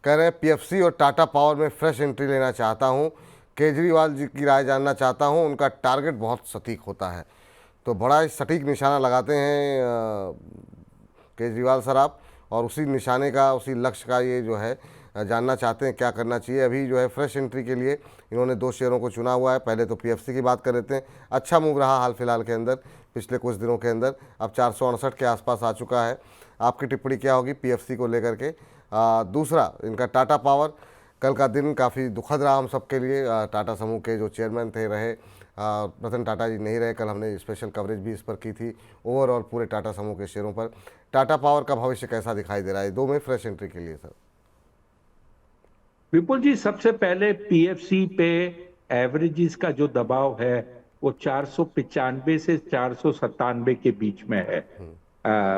कह रहे हैं PFC और टाटा पावर में फ्रेश एंट्री लेना चाहता हूँ, केजरीवाल जी की राय जानना चाहता हूँ, उनका टारगेट बहुत सटीक होता है। तो बड़ा ही सटीक निशाना लगाते हैं केजरीवाल सर आप, और उसी निशाने का, उसी लक्ष्य का ये जो है जानना चाहते हैं क्या करना चाहिए। अभी जो है फ्रेश एंट्री के लिए इन्होंने 2 शेयरों को चुना हुआ है। पहले तो PFC की बात कर लेते हैं, अच्छा मूव रहा हाल फिलहाल के अंदर, पिछले कुछ दिनों के अंदर, अब 468 के आसपास आ चुका है। आपकी टिप्पणी क्या होगी PFC को लेकर के? दूसरा इनका टाटा पावर, कल का दिन काफ़ी दुखद रहा हम सबके लिए। टाटा समूह के जो चेयरमैन थे रहे रतन टाटा जी नहीं रहे, कल हमने स्पेशल कवरेज भी इस पर की थी, ओवरऑल पूरे टाटा समूह के शेयरों पर। टाटा पावर का भविष्य कैसा दिखाई दे रहा है 2 में फ्रेश एंट्री के लिए सर? विपुल जी, सबसे पहले PFC पे एवरेजेस का जो दबाव है वो 495 से 497 के बीच में है।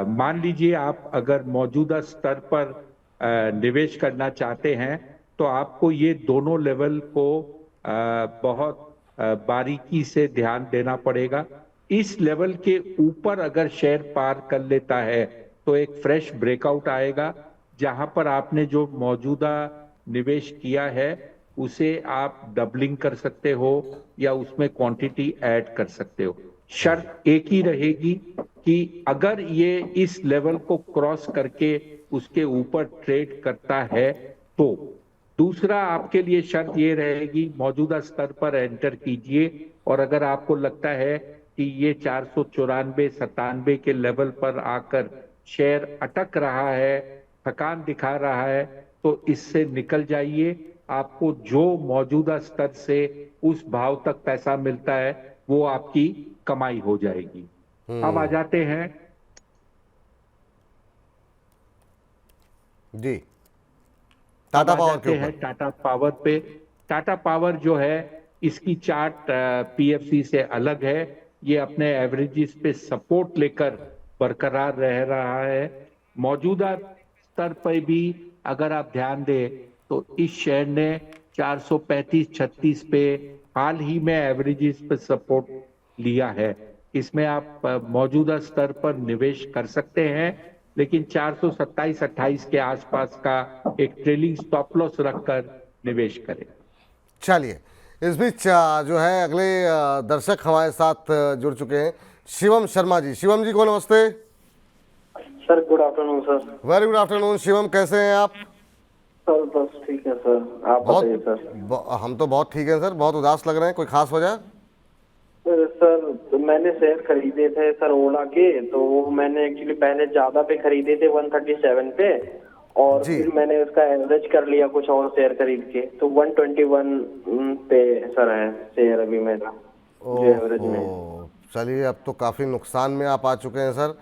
मान लीजिए आप अगर मौजूदा स्तर पर निवेश करना चाहते हैं, तो आपको ये दोनों लेवल को बहुत बारीकी से ध्यान देना पड़ेगा। इस लेवल के ऊपर अगर शेयर पार कर लेता है तो एक फ्रेश ब्रेकआउट आएगा, जहां पर आपने जो मौजूदा निवेश किया है उसे आप डबलिंग कर सकते हो या उसमें क्वांटिटी ऐड कर सकते हो। शर्त एक ही रहेगी कि अगर ये इस लेवल को क्रॉस करके उसके ऊपर ट्रेड करता है तो। दूसरा आपके लिए शर्त ये रहेगी, मौजूदा स्तर पर एंटर कीजिए, और अगर आपको लगता है कि ये 494-97 के लेवल पर आकर शेयर अटक रहा है, थकान दिखा रहा है, तो इससे निकल जाइए। आपको जो मौजूदा स्तर से उस भाव तक पैसा मिलता है वो आपकी कमाई हो जाएगी। अब आ जाते हैं जी, टाटा पावर के हैं ऊपर। टाटा पावर पे। टाटा पावर जो है इसकी चार्ट पीएफसी से अलग है। ये अपने एवरेजेस पे सपोर्ट लेकर बरकरार रह रहा है। मौजूदा स्तर पर भी अगर आप ध्यान दें तो इस शेयर ने 435-36 पे हाल ही में एवरेजेस पे सपोर्ट लिया है। इसमें आप मौजूदा स्तर पर निवेश कर सकते हैं, लेकिन 427-28 के आसपास का एक ट्रेलिंग स्टॉप लॉस रखकर निवेश करें। चलिए, इस बीच जो है अगले दर्शक हमारे साथ जुड़ चुके हैं, शिवम शर्मा जी। शिवम जी को नमस्ते। Sir good afternoon sir. Very good afternoon Shivam, कैसे हैं आप? सर बस ठीक है सर, आप बताइए सर। हम तो बहुत ठीक हैं सर। बहुत उदास लग रहे हैं, कोई खास वजह? सर तो मैंने शेयर खरीदे थे सर ओला के, तो वो मैंने एक्चुअली पहले ज्यादा पे खरीदे थे 137 पे, और जी। फिर मैंने उसका एवरेज कर लिया कुछ और शेयर खरीद के, तो 121 पे सर है शेयर अभी मेरा जो एवरेज में। चलिए, अब तो काफ़ी नुकसान में आप आ चुके हैं सर।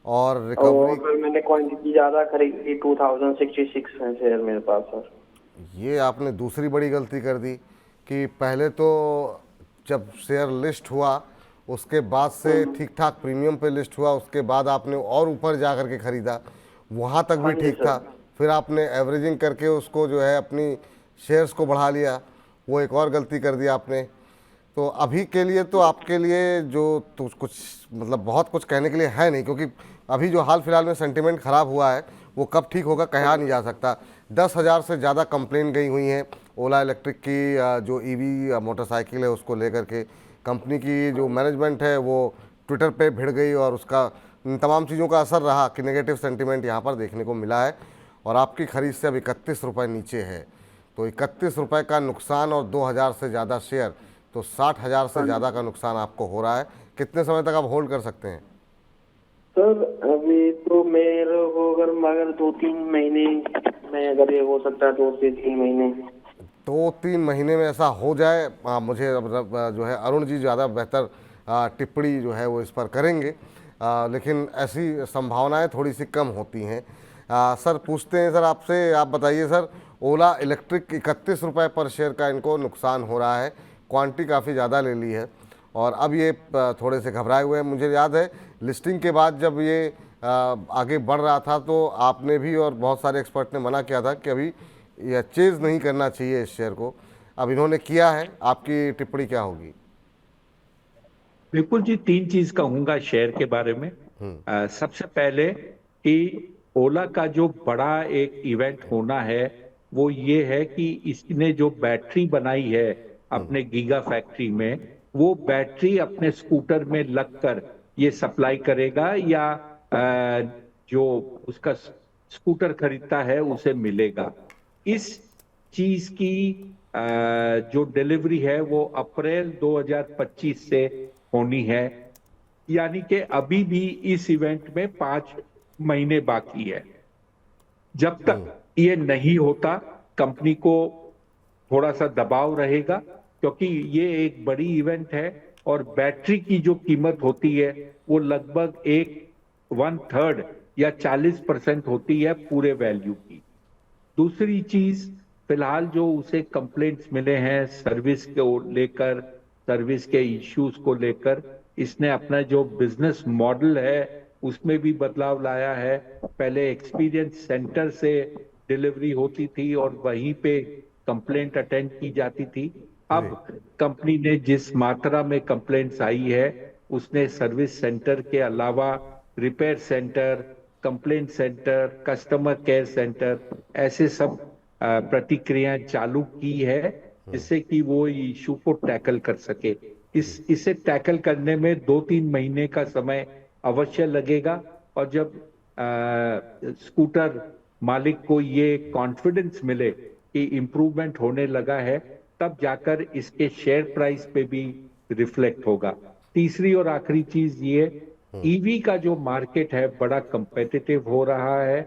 और और रिकवरी, फिर मैंने क्वांटिटी ज्यादा खरीदी, 2066 है शेयर मेरे पास सर। ये आपने दूसरी बड़ी गलती कर दी कि पहले तो जब शेयर लिस्ट हुआ उसके बाद से ठीक ठाक प्रीमियम पे लिस्ट हुआ, उसके बाद आपने और ऊपर जा कर के ख़रीदा, वहाँ तक भी ठीक था। फिर आपने एवरेजिंग करके उसको जो है अपनी शेयर्स को बढ़ा लिया, वो एक और गलती कर दी आपने। तो अभी के लिए तो आपके लिए जो तो कुछ मतलब बहुत कुछ कहने के लिए है नहीं, क्योंकि अभी जो हाल फिलहाल में सेंटिमेंट ख़राब हुआ है वो कब ठीक होगा कहा नहीं जा सकता। 10,000 से ज़्यादा कंप्लेन गई हुई हैं ओला इलेक्ट्रिक की, जो ईवी मोटरसाइकिल है उसको लेकर के। कंपनी की जो मैनेजमेंट है वो ट्विटर पे भिड़ गई और उसका इन तमाम चीज़ों का असर रहा कि नेगेटिव सेंटिमेंट यहाँ पर देखने को मिला है। और आपकी ख़रीद से अब 31 रुपये नीचे है, तो 31 रुपये का नुकसान और 2,000 से ज़्यादा शेयर, तो 60,000 से ज़्यादा का नुकसान आपको हो रहा है। कितने समय तक आप होल्ड कर सकते हैं? सर अभी तो मेरे को अगर मगर 2-3 महीने में अगर ये हो सकता है, 2 से 3 महीने। 2-3 महीने में ऐसा हो जाए, मुझे मतलब जो है अरुण जी ज़्यादा बेहतर टिप्पणी जो है वो इस पर करेंगे, लेकिन ऐसी संभावनाएं थोड़ी सी कम होती हैं। सर पूछते हैं सर आपसे, आप बताइए सर, ओला इलेक्ट्रिक 31 रुपये पर शेयर का इनको नुकसान हो रहा है, क्वांटिटी काफ़ी ज़्यादा ले ली है और अब ये थोड़े से घबराए हुए हैं। मुझे याद है लिस्टिंग के बाद जब ये आगे बढ़ रहा था तो आपने भी और बहुत सारे एक्सपर्ट ने मना किया था कि अभी ये चेज़ नहीं करना चाहिए इस शेयर को। अब इन्होंने किया है, आपकी टिप्पणी क्या होगी? बिल्कुल जी, 3 चीज कहूंगा शेयर के बारे में। सबसे पहले कि ओला का जो बड़ा एक इवेंट होना है वो ये है कि इसने जो बैटरी बनाई है अपने गीगा फैक्ट्री में, वो बैटरी अपने स्कूटर में लगकर ये सप्लाई करेगा या जो उसका स्कूटर खरीदता है उसे मिलेगा। इस चीज की जो डिलीवरी है वो अप्रैल 2025 से होनी है, यानी कि अभी भी इस इवेंट में 5 महीने बाकी है। जब तक ये नहीं होता कंपनी को थोड़ा सा दबाव रहेगा, क्योंकि ये एक बड़ी इवेंट है और बैटरी की जो कीमत होती है वो लगभग 1/3 या 40% होती है पूरे वैल्यू की। दूसरी चीज, फिलहाल जो उसे कंप्लेंट्स मिले हैं सर्विस को लेकर, सर्विस के इश्यूज को लेकर, इसने अपना जो बिजनेस मॉडल है उसमें भी बदलाव लाया है। पहले एक्सपीरियंस सेंटर से डिलीवरी होती थी और वहीं पे कंप्लेंट अटेंड की जाती थी। अब कंपनी ने जिस मात्रा में कंप्लेंट्स आई है उसने सर्विस सेंटर के अलावा repair centre, complaint centre, customer care centre, ऐसे सब प्रतिक्रियाएं चालू की है जिससे कि वो इशू को टैकल कर सके। इसे टैकल करने में 2-3 महीने का समय अवश्य लगेगा और जब स्कूटर मालिक को ये कॉन्फिडेंस मिले कि इम्प्रूवमेंट होने लगा है तब जाकर इसके शेयर प्राइस पे भी रिफ्लेक्ट होगा। तीसरी और आखिरी चीज ये, ईवी का जो मार्केट है बड़ा कंपेटिटिव हो रहा है।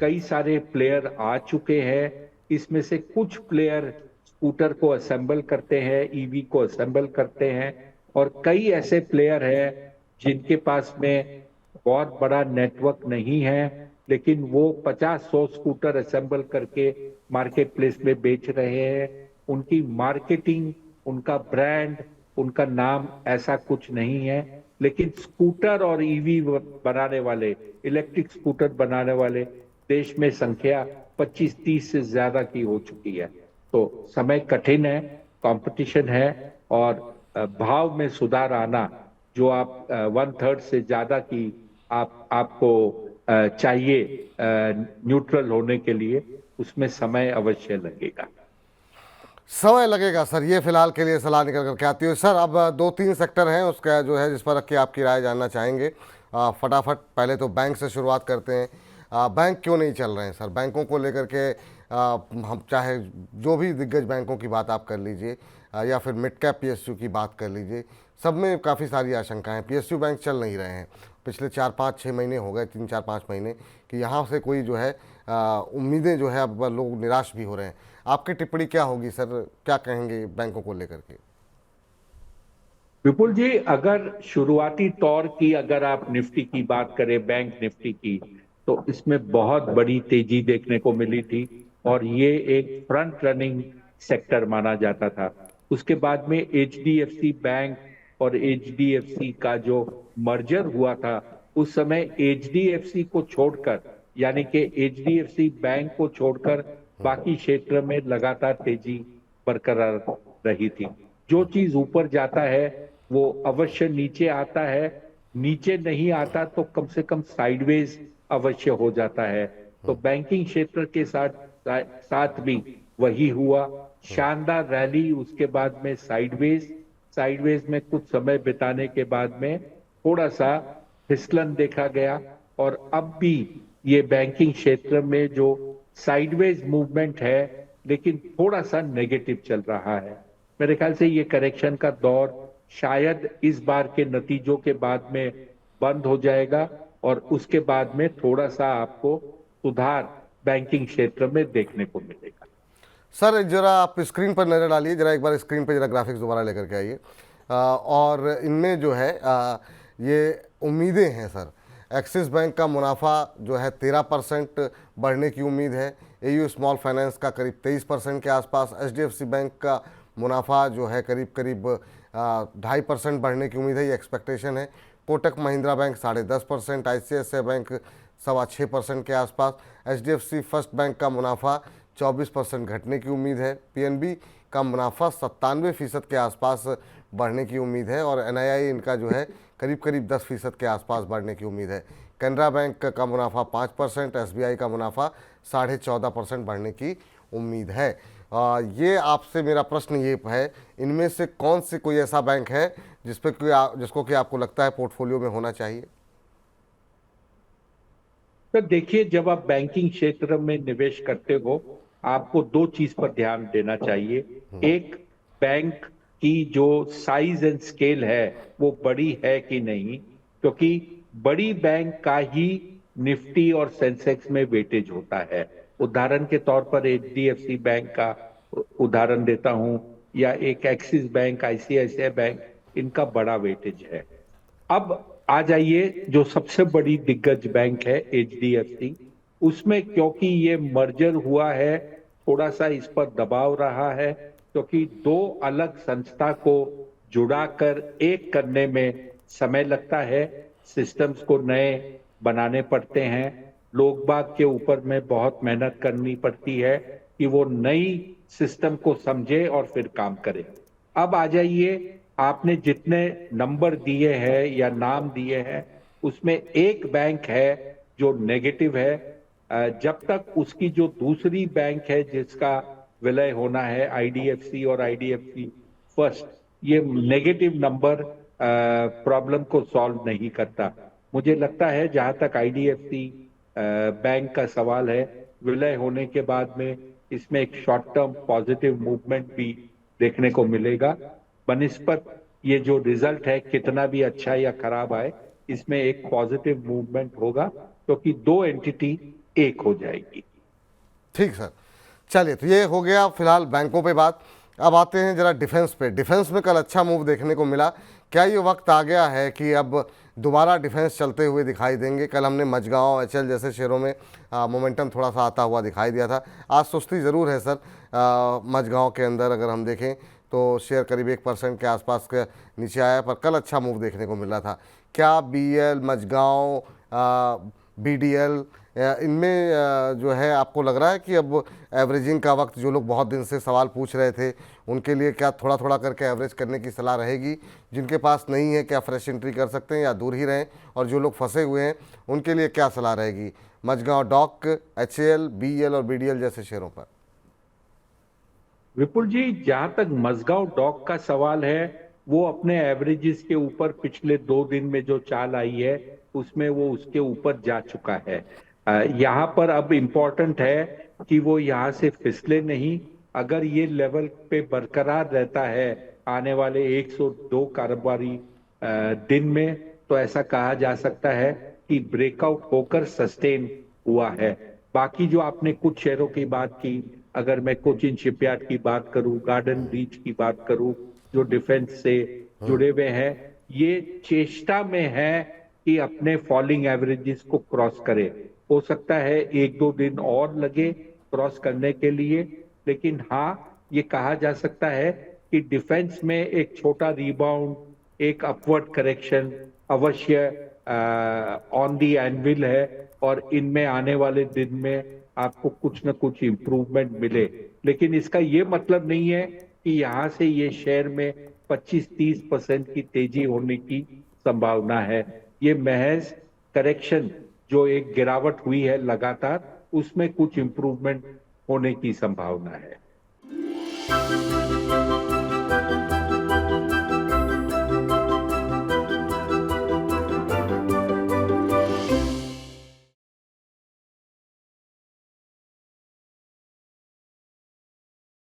कई सारे प्लेयर आ चुके हैं। इसमें से कुछ प्लेयर स्कूटर को असेंबल करते हैं, ईवी को असेंबल करते हैं, और कई ऐसे प्लेयर हैं जिनके पास में बहुत बड़ा नेटवर्क नहीं है, लेकिन वो 50-100 स्कूटर असेंबल करके मार्केट प्लेस में बेच रहे हैं। उनकी मार्केटिंग, उनका ब्रांड, उनका नाम ऐसा कुछ नहीं है, लेकिन स्कूटर और ईवी बनाने वाले, इलेक्ट्रिक स्कूटर बनाने वाले देश में संख्या 25-30 से ज्यादा की हो चुकी है। तो समय कठिन है, कंपटीशन है, और भाव में सुधार आना, जो आप 1/3 से ज्यादा की आपको चाहिए न्यूट्रल होने के लिए, उसमें समय अवश्य लगेगा। समय लगेगा सर, ये फिलहाल के लिए सलाह निकल करके आती है सर। अब 2-3 सेक्टर हैं उसका जो है जिस पर रख के आपकी राय जानना चाहेंगे। फटाफट पहले तो बैंक से शुरुआत करते हैं। बैंक क्यों नहीं चल रहे हैं सर? बैंकों को लेकर के हम चाहे जो भी दिग्गज बैंकों की बात आप कर लीजिए या फिर मिड कैप पीएसयू की बात कर लीजिए, सब में काफ़ी सारी आशंकाएं। पीएसयू बैंक चल नहीं रहे हैं। पिछले 4-5-6 महीने हो गए, 3-4-5 महीने कि यहाँ से कोई जो है उम्मीदें जो है अब लोग निराश भी हो रहे हैं। आपकी टिप्पणी क्या होगी सर, क्या कहेंगे बैंकों को लेकर के? विपुल जी, अगर शुरुआती तौर की अगर आप निफ्टी की बात करें, बैंक निफ्टी की, तो इसमें बहुत बड़ी तेजी देखने को मिली थी और ये एक फ्रंट रनिंग सेक्टर माना जाता था। उसके बाद में एचडीएफसी बैंक और एचडीएफसी का जो मर्जर हुआ था, उस समय एचडीएफसी को छोड़कर, यानी कि एचडीएफसी बैंक को छोड़कर बाकी क्षेत्र में लगातार तेजी बरकरार रही थी। जो चीज ऊपर जाता है वो अवश्य नीचे आता है, नीचे नहीं आता तो कम से कम साइडवेज अवश्य हो जाता है। तो बैंकिंग क्षेत्र के साथ भी वही हुआ। शानदार रैली, उसके बाद में साइडवेज में कुछ समय बिताने के बाद में थोड़ा सा फिसलन देखा गया, और अब भी ये बैंकिंग क्षेत्र में जो साइडवेज मूवमेंट है, लेकिन थोड़ा सा नेगेटिव चल रहा है। मेरे ख्याल से ये करेक्शन का दौर शायद इस बार के नतीजों के बाद में बंद हो जाएगा, और उसके बाद में थोड़ा सा आपको सुधार बैंकिंग क्षेत्र में देखने को मिलेगा। सर जरा आप स्क्रीन पर नज़र डालिए, जरा एक बार स्क्रीन पर जरा ग्राफिक्स दोबारा लेकर के आइए। और इनमें जो है ये उम्मीदें हैं सर। एक्सिस बैंक का मुनाफा जो है 13% बढ़ने की उम्मीद है। एयू स्मॉल फाइनेंस का करीब 23% के आसपास। एचडीएफसी बैंक का मुनाफा जो है करीब 2.5% बढ़ने की उम्मीद है, ये एक्सपेक्टेशन है। Kotak Mahindra bank 10.5%, ICICI bank 6.25% के आसपास। एचडीएफसी फर्स्ट बैंक का मुनाफा 24% घटने की उम्मीद है। पीएनबी का मुनाफा 97% के आसपास बढ़ने की उम्मीद है, और एनआईआई इनका जो है करीब 10% के आसपास बढ़ने की उम्मीद है। कैनरा बैंक का मुनाफा 5%, एसबीआई का मुनाफा 14.5% बढ़ने की उम्मीद है। ये आपसे मेरा प्रश्न ये है, इनमें से कौन से कोई ऐसा बैंक है जिसको कि आपको लगता है पोर्टफोलियो में होना चाहिए? तो देखिए, जब आप बैंकिंग क्षेत्र में निवेश करते हो, आपको दो चीज पर ध्यान देना चाहिए। एक, बैंक की जो साइज एंड स्केल है वो बड़ी है कि नहीं, क्योंकि बड़ी बैंक का ही निफ्टी और सेंसेक्स में वेटेज होता है। उदाहरण के तौर पर एचडीएफसी बैंक का उदाहरण देता हूं, या एक एक्सिस बैंक, आईसीआईसीआई बैंक, इनका बड़ा वेटेज है। अब आ जाइए जो सबसे बड़ी दिग्गज बैंक है एचडीएफसी, उसमें क्योंकि ये मर्जर हुआ है, थोड़ा सा इस पर दबाव रहा है, क्योंकि दो अलग संस्था को जुड़ाकर एक करने में समय लगता है। सिस्टम्स को नए बनाने पड़ते हैं, लोग बाग के ऊपर में बहुत मेहनत करनी पड़ती है कि वो नई सिस्टम को समझे और फिर काम करे। अब आ जाइए, आपने जितने नंबर दिए हैं या नाम दिए हैं, उसमें एक बैंक है जो नेगेटिव है। जब तक उसकी जो दूसरी बैंक है जिसका विलय होना है, आईडीएफसी और आईडीएफसी फर्स्ट, ये नेगेटिव नंबर प्रॉब्लम को सॉल्व नहीं करता। मुझे लगता है जहां तक आईडीएफसी बैंक का सवाल है, विलय होने के बाद में इसमें एक शॉर्ट टर्म पॉजिटिव मूवमेंट भी देखने को मिलेगा। बनिस्पत ये जो रिजल्ट है कितना भी अच्छा या खराब आए, इसमें एक पॉजिटिव मूवमेंट होगा क्योंकि दो एंटिटी एक हो जाएगी। ठीक सर, चलिए तो ये हो गया फिलहाल बैंकों पे बात। अब आते हैं जरा डिफेंस पे। डिफेंस में कल अच्छा मूव देखने को मिला। क्या ये वक्त आ गया है कि अब दोबारा डिफेंस चलते हुए दिखाई देंगे? कल हमने मझगांव, एचएल जैसे शेयरों में मोमेंटम थोड़ा सा आता हुआ दिखाई दिया था। आज सुस्ती ज़रूर है सर मझगांव के अंदर। अगर हम देखें तो शेयर करीब 1% के आसपास के नीचे आया, पर कल अच्छा मूव देखने को मिल रहा था। क्या बीएल, मझगांव, बीडीएल, इनमें जो है आपको लग रहा है कि अब एवरेजिंग का वक्त, जो लोग बहुत दिन से सवाल पूछ रहे थे उनके लिए क्या थोड़ा थोड़ा करके एवरेज करने की सलाह रहेगी? जिनके पास नहीं है क्या फ्रेश एंट्री कर सकते हैं या दूर ही रहें? और जो लोग फंसे हुए हैं उनके लिए क्या सलाह रहेगी मझगांव डॉक, एचएएल, बीएल और बीडीएल जैसे शेयरों पर? विपुल जी, जहां तक मझगांव डॉक का सवाल है, वो अपने एवरेजेस के ऊपर पिछले 2 दिन में जो चाल आई है उसमें वो उसके ऊपर जा चुका है। यहाँ पर अब इम्पोर्टेंट है कि वो यहाँ से फिसले नहीं। अगर ये लेवल पे बरकरार रहता है आने वाले 102 कारोबारी दिन में, तो ऐसा कहा जा सकता है कि ब्रेकआउट होकर सस्टेन हुआ है। बाकी जो आपने कुछ शेयरों की बात की, अगर मैं कोचिन शिपयार्ड की बात करूं, गार्डन रीच की बात करूं, जो डिफेंस से जुड़े हुए हैं, ये चेष्टा में है कि अपने फॉलिंग एवरेजेस को क्रॉस करे। हो सकता है 1-2 दिन और लगे क्रॉस करने के लिए, लेकिन हाँ, ये कहा जा सकता है कि डिफेंस में एक छोटा रिबाउंड, एक अपवर्ड करेक्शन अवश्य ऑन दी एनविल है और इनमें आने वाले दिन में आपको कुछ न कुछ इंप्रूवमेंट मिले। लेकिन इसका ये मतलब नहीं है कि यहाँ से ये शेयर में 25-30% की तेजी होने की संभावना है। ये महज करेक्शन, जो एक गिरावट हुई है लगातार, उसमें कुछ इंप्रूवमेंट होने की संभावना है।